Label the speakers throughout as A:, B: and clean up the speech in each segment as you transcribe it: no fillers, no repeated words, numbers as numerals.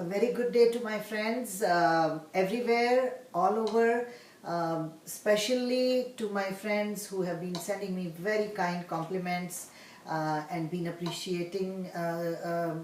A: A very good day to my friends everywhere, all over, especially to my friends who have been sending me very kind compliments and been appreciating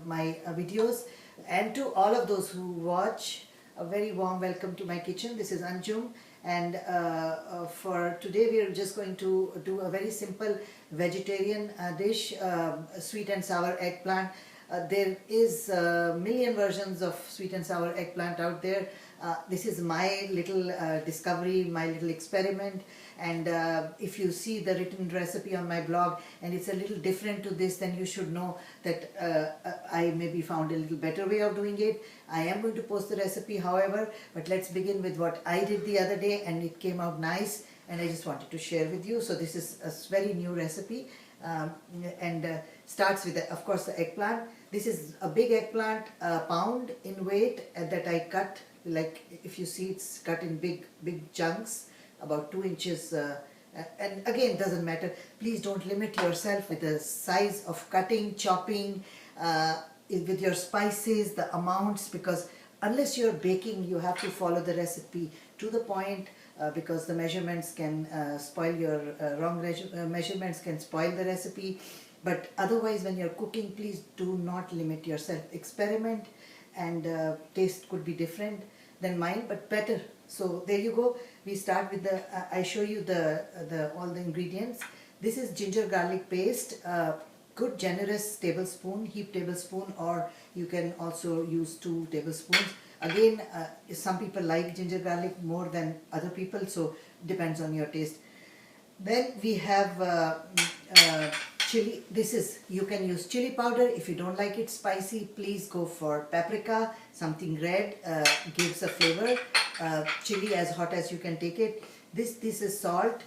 A: my videos, and to all of those who watch, a very warm welcome to my kitchen. This is Anjum, and for today we are just going to do a very simple vegetarian dish, sweet and sour eggplant. There is a million versions of sweet and sour eggplant out there. This is my little discovery, my little experiment, and if you see the written recipe on my blog and it's a little different to this, then you should know that I maybe found a little better way of doing it. I am going to post the recipe, however, but let's begin with what I did the other day, and it came out nice and I just wanted to share with you. So this is a very new recipe, and starts with, of course, the eggplant. This is a big eggplant, a pound in weight, that I cut, like if you see, it's cut in big chunks, about 2 inches, and again, doesn't matter. Please don't limit yourself with the size of cutting, chopping, with your spices, the amounts, because unless you're baking, you have to follow the recipe to the point, because the measurements can spoil your wrong measurements can spoil the recipe. But otherwise, when you're cooking, please do not limit yourself. Experiment, and taste could be different than mine, but better. So there you go. We start with the, I show you all the ingredients. This is ginger garlic paste, good generous tablespoon, heaped tablespoon, or you can also use 2 tablespoons. Again, some people like ginger garlic more than other people, so depends on your taste. Then we have chili. This is, you can use chili powder. If you don't like it spicy, please go for paprika, something red, gives a flavor. Chili as hot as you can take it. This is salt.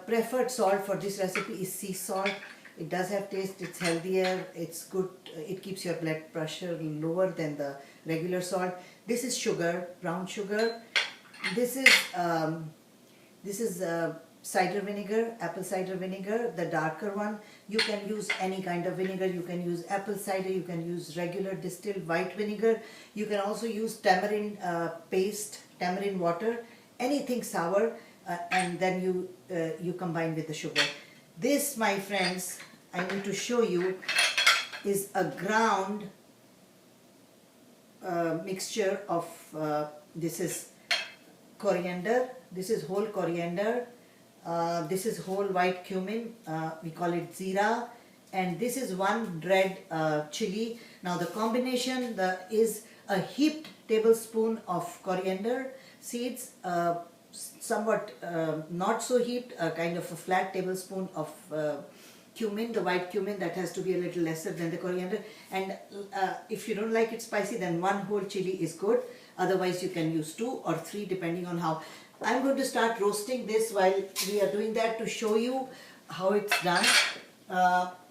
A: Preferred salt for this recipe is sea salt. It does have taste, it's healthier, it's good, it keeps your blood pressure lower than the regular salt. This is sugar, brown sugar. This is cider vinegar, apple cider vinegar, the darker one. You can use any kind of vinegar. You can use apple cider, you can use regular distilled white vinegar. You can also use tamarind paste, tamarind water, anything sour, and then you combine with the sugar. This, my friends, I need to show you, is a ground mixture of, this is coriander, this is whole coriander, this is whole white cumin, we call it zira, and this is 1 red chili. Now the combination is a heaped tablespoon of coriander seeds, somewhat not so heaped, kind of a flat tablespoon of cumin, the white cumin, that has to be a little lesser than the coriander. And if you don't like it spicy, then 1 whole chili is good. Otherwise you can use 2 or 3 depending on how. I'm going to start roasting this while we are doing that to show you how it's done.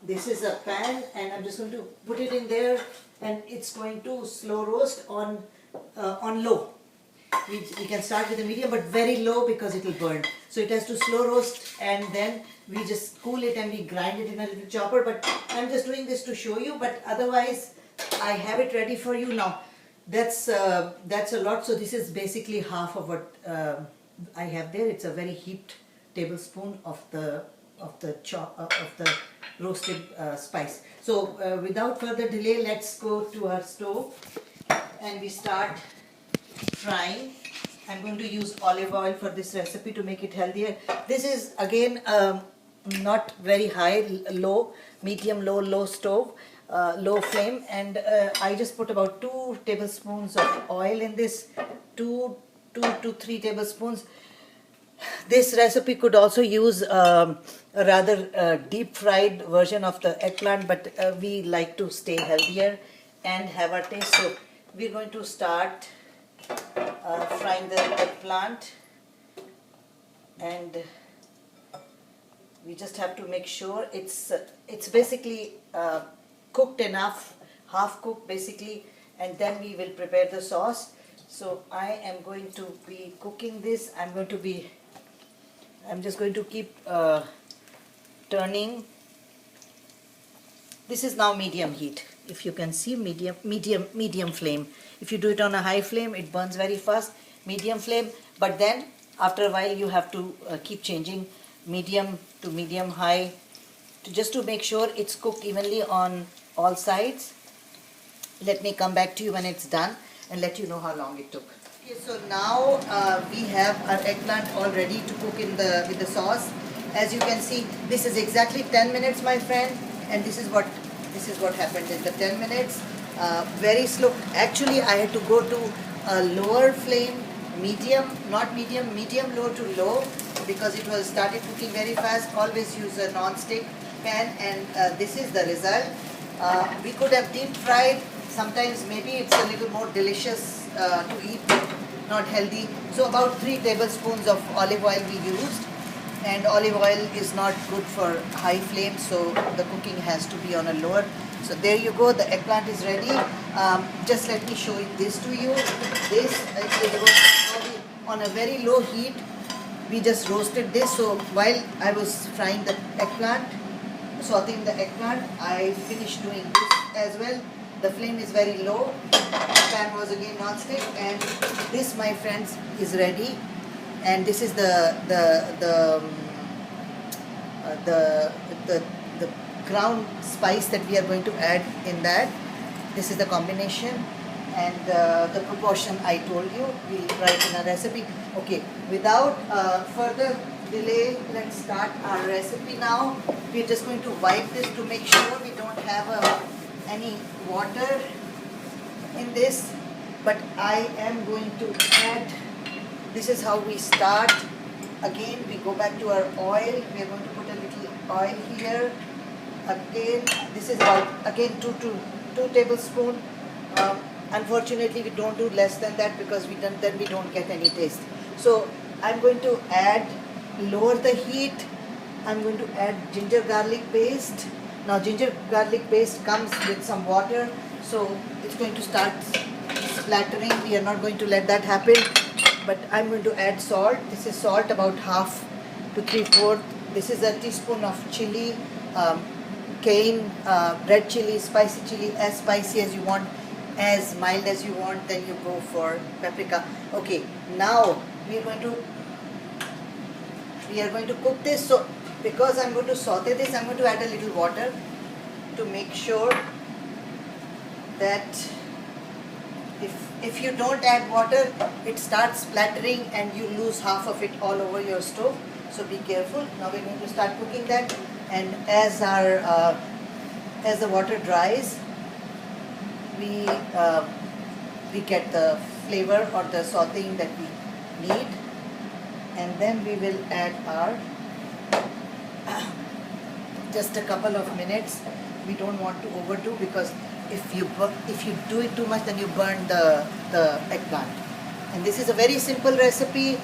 A: This is a pan, and I'm just going to put it in there, and it's going to slow roast on low. We can start with a medium, but very low because it will burn. So it has to slow roast, and then we just cool it and we grind it in a little chopper. But I'm just doing this to show you, but otherwise I have it ready for you now. That's a lot. So this is basically half of what I have there. It's a very heaped tablespoon of the roasted spice. So without further delay, let's go to our stove and we start frying. I'm going to use olive oil for this recipe to make it healthier. This is again not very high, low, medium, low stove, low flame, and I just put about 2 tablespoons of oil in this, 2 to 3 tablespoons. This recipe could also use a rather deep fried version of the eggplant, but we like to stay healthier and have our taste. So we're going to start frying the eggplant, and we just have to make sure it's basically cooked enough, half cooked basically, and then we will prepare the sauce. So I am going to be cooking this. I'm just going to keep turning. This is now medium heat. If you can see, medium flame. If you do it on a high flame, it burns very fast. Medium flame, but then after a while you have to keep changing medium to medium high just to make sure it's cooked evenly on all sides. Let me come back to you when it's done and let you know how long it took. Okay, so now we have our eggplant all ready to cook in with the sauce. As you can see, this is exactly 10 minutes, my friend, and this is what happened in the 10 minutes. Very slow. Actually, I had to go to a lower flame, medium, not medium, medium low to low, because it was started cooking very fast. Always use a non-stick pan, and this is the result. We could have deep fried. Sometimes maybe it's a little more delicious to eat, but not healthy. So about 3 tablespoons of olive oil we used, and olive oil is not good for high flame, so the cooking has to be on a lower. So there you go, the eggplant is ready. Just let me show this to you. This is on a very low heat. We just roasted this. So while I was frying the eggplant, sauteing the eggplant, I finished doing this as well. The flame is very low. The pan was again non-stick, and this, my friends, is ready. And this is the ground spice that we are going to add in that. This is the combination, and the proportion I told you we'll write in a recipe. Okay, without further delay, let's start our recipe now. We're just going to wipe this to make sure we don't have any water in this, but I am going to add. This is how we start. Again, we go back to our oil. We are going to put a little oil here. Again, this is about, again, 2 tablespoons. Unfortunately, we don't do less than that because then we don't get any taste. So I'm going to add, lower the heat. I'm going to add ginger garlic paste. Now ginger garlic paste comes with some water, so it's going to start splattering. We are not going to let that happen. But I'm going to add salt. This is salt, about 1/2 to 3/4. This is a teaspoon of chili, cayenne, red chili, spicy chili, as spicy as you want, as mild as you want. Then you go for paprika. Okay, now we are going to cook this. So because I'm going to saute this, I'm going to add a little water to make sure that if you don't add water, it starts splattering and you lose half of it all over your stove. So be careful. Now we're going to start cooking that, and as the water dries, we get the flavor or the sauteing that we need, and then we will add our just a couple of minutes. We don't want to overdo, because if you do it too much, then you burn the eggplant. And this is a very simple recipe.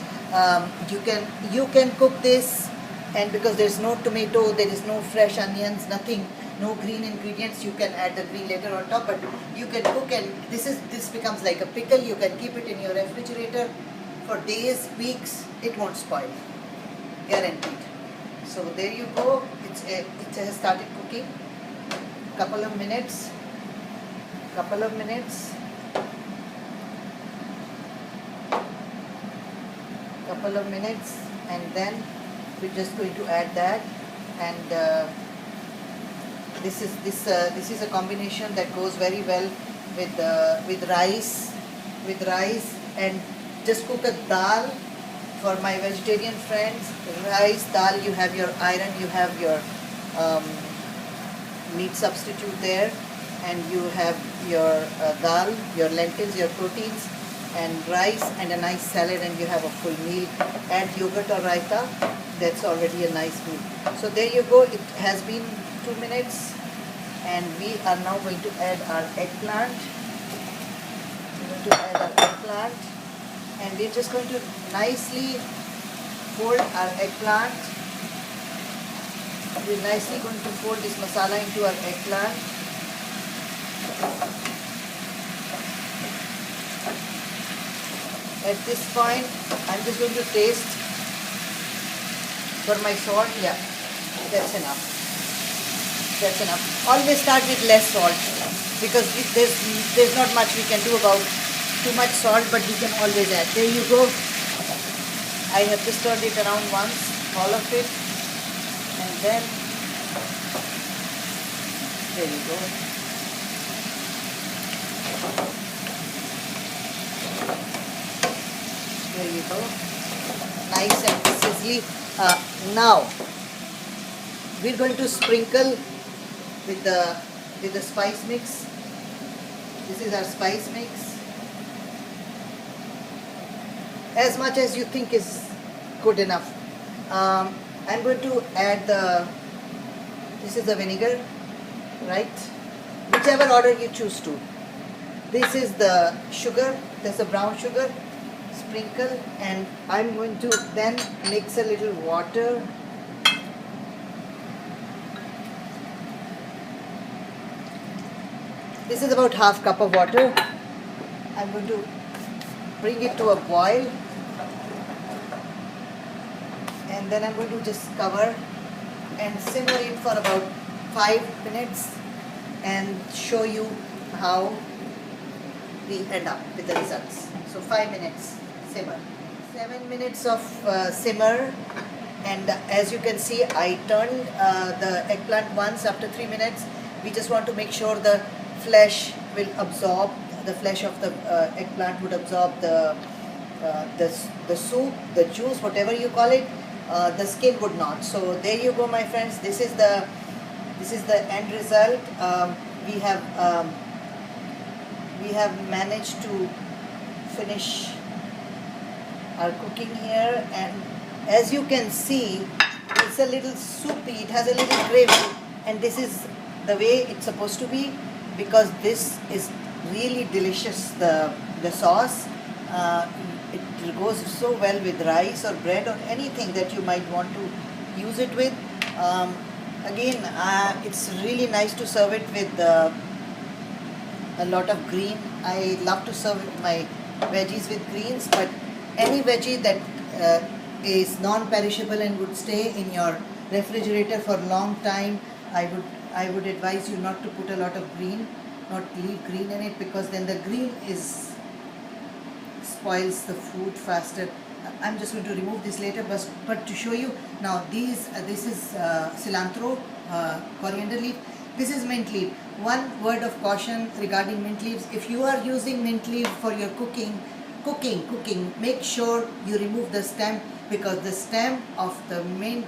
A: You can cook this, and because there's no tomato, there is no fresh onions, nothing, no green ingredients, you can add the green later on top. But you can cook, and this becomes like a pickle. You can keep it in your refrigerator for days, weeks. It won't spoil, guaranteed. So there you go. It has started cooking. Couple of minutes, and then we're just going to add that. And this is a combination that goes very well with rice, and just cook a dal. For my vegetarian friends, rice, dal, you have your iron, you have your meat substitute there, and you have your dal, your lentils, your proteins, and rice, and a nice salad, and you have a full meal. Add yogurt or raita, that's already a nice meal. So there you go. It has been 2 minutes, and we are now going to add our eggplant. And we're just going to nicely fold our eggplant. We're nicely going to fold this masala into our eggplant. At this point, I'm just going to taste for my salt. Yeah, that's enough. That's enough. Always start with less salt because there's not much we can do about too much salt, but we can always add. There you go. I have just turned it around once, all of it, and then there you go. There you go. Nice and sizzly. Now we're going to sprinkle with the spice mix. This is our spice mix. As much as you think is good enough. I'm going to add this is the vinegar, right? Whichever order you choose to. This is the sugar, there's the brown sugar, sprinkle, and I'm going to then mix a little water. This is about half cup of water. I'm going to bring it to a boil, and then I'm going to just cover and simmer it for about 5 minutes and show you how we end up with the results. So 5 minutes simmer. 7 minutes of simmer, and as you can see I turned the eggplant once after 3 minutes. We just want to make sure the flesh will absorb, the flesh of the eggplant would absorb the soup, the juice, whatever you call it. The skin would not. So there you go, my friends. This is the end result. We have managed to finish our cooking here, and as you can see, it's a little soupy. It has a little gravy, and this is the way it's supposed to be because this is really delicious. The sauce. It goes so well with rice or bread or anything that you might want to use it with. Again, it's really nice to serve it with a lot of green. I love to serve my veggies with greens, but any veggie that is non-perishable and would stay in your refrigerator for a long time, I would advise you not to put a lot of green, not leave green in it, because then the green spoils the food faster. I'm just going to remove this later, but to show you now, this is cilantro, coriander leaf. This is mint leaf. One word of caution regarding mint leaves: if you are using mint leaf for your cooking, make sure you remove the stem, because the stem of the mint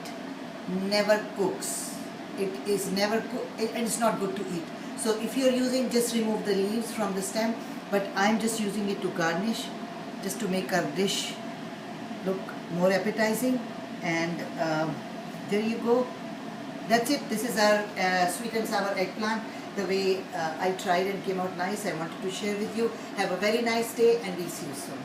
A: never cooks. It is never cooked, and it's not good to eat. So if you're using, just remove the leaves from the stem. But I'm just using it to garnish, just to make our dish look more appetizing. And there you go. That's it. This is our sweet and sour eggplant. The way I tried and came out nice, I wanted to share with you. Have a very nice day, and we'll see you soon.